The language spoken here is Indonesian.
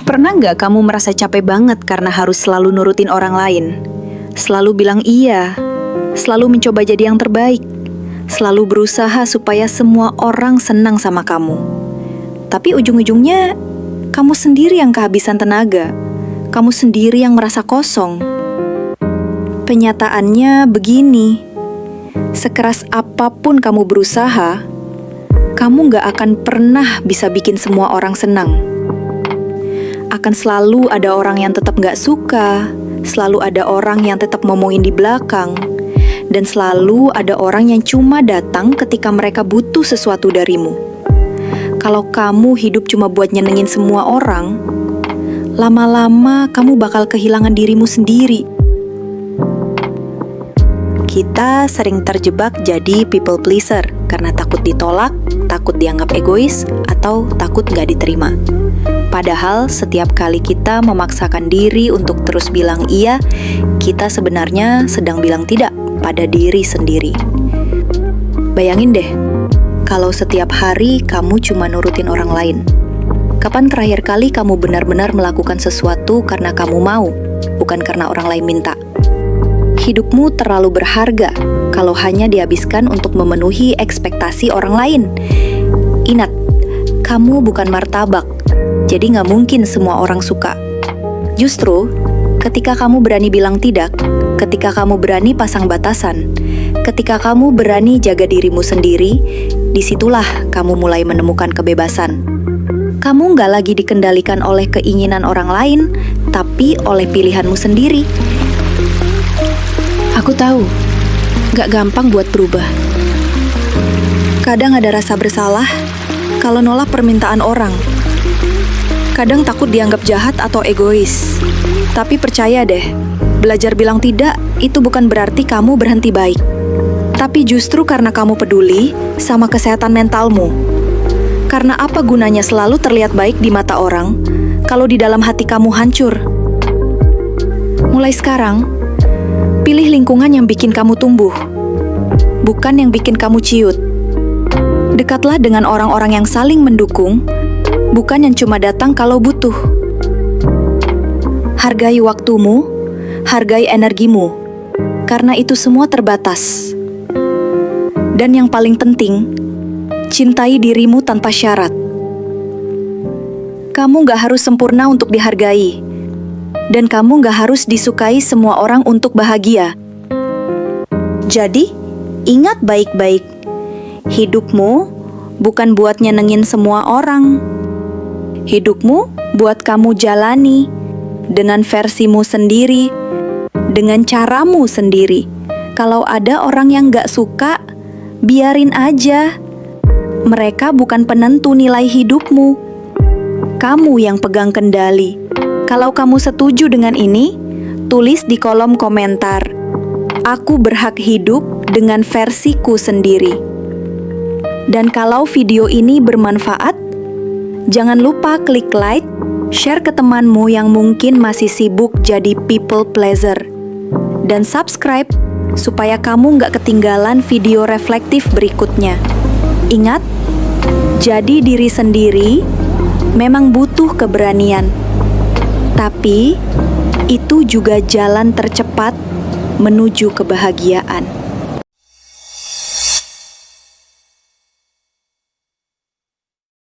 Pernah nggak kamu merasa capek banget karena harus selalu nurutin orang lain? Selalu bilang iya, selalu mencoba jadi yang terbaik, selalu berusaha supaya semua orang senang sama kamu. Tapi ujung-ujungnya, kamu sendiri yang kehabisan tenaga, kamu sendiri yang merasa kosong. Kenyataannya begini, sekeras apapun kamu berusaha, kamu nggak akan pernah bisa bikin semua orang senang. Akan selalu ada orang yang tetap nggak suka, selalu ada orang yang tetap ngomongin di belakang, dan selalu ada orang yang cuma datang ketika mereka butuh sesuatu darimu. Kalau kamu hidup cuma buat nyenengin semua orang, lama-lama kamu bakal kehilangan dirimu sendiri. Kita sering terjebak jadi people pleaser karena takut ditolak, takut dianggap egois, atau takut nggak diterima. Padahal setiap kali kita memaksakan diri untuk terus bilang iya, kita sebenarnya sedang bilang tidak pada diri sendiri. Bayangin deh, kalau setiap hari kamu cuma nurutin orang lain. Kapan terakhir kali kamu benar-benar melakukan sesuatu karena kamu mau, bukan karena orang lain minta? Hidupmu terlalu berharga kalau hanya dihabiskan untuk memenuhi ekspektasi orang lain. Ingat, kamu bukan martabak, jadi nggak mungkin semua orang suka. Justru, ketika kamu berani bilang tidak, ketika kamu berani pasang batasan, ketika kamu berani jaga dirimu sendiri, disitulah kamu mulai menemukan kebebasan. Kamu nggak lagi dikendalikan oleh keinginan orang lain, tapi oleh pilihanmu sendiri. Aku tahu, gak gampang buat berubah. Kadang ada rasa bersalah kalau nolak permintaan orang. Kadang takut dianggap jahat atau egois. Tapi percaya deh, belajar bilang tidak itu bukan berarti kamu berhenti baik. Tapi justru karena kamu peduli sama kesehatan mentalmu. Karena apa gunanya selalu terlihat baik di mata orang kalau di dalam hati kamu hancur? Mulai sekarang, pilih lingkungan yang bikin kamu tumbuh, bukan yang bikin kamu ciut. Dekatlah dengan orang-orang yang saling mendukung, bukan yang cuma datang kalau butuh. Hargai waktumu, hargai energimu, karena itu semua terbatas. Dan yang paling penting, cintai dirimu tanpa syarat. Kamu gak harus sempurna untuk dihargai. Dan kamu gak harus disukai semua orang untuk bahagia. Jadi, ingat baik-baik. Hidupmu bukan buat nyenengin semua orang. Hidupmu buat kamu jalani dengan versimu sendiri, dengan caramu sendiri. Kalau ada orang yang gak suka, biarin aja. Mereka bukan penentu nilai hidupmu. Kamu yang pegang kendali. Kalau kamu setuju dengan ini, tulis di kolom komentar. Aku berhak hidup dengan versiku sendiri. Dan kalau video ini bermanfaat, jangan lupa klik like, share ke temanmu yang mungkin masih sibuk jadi people pleaser. Dan subscribe supaya kamu nggak ketinggalan video reflektif berikutnya. Ingat, jadi diri sendiri memang butuh keberanian. Tapi, itu juga jalan tercepat menuju kebahagiaan.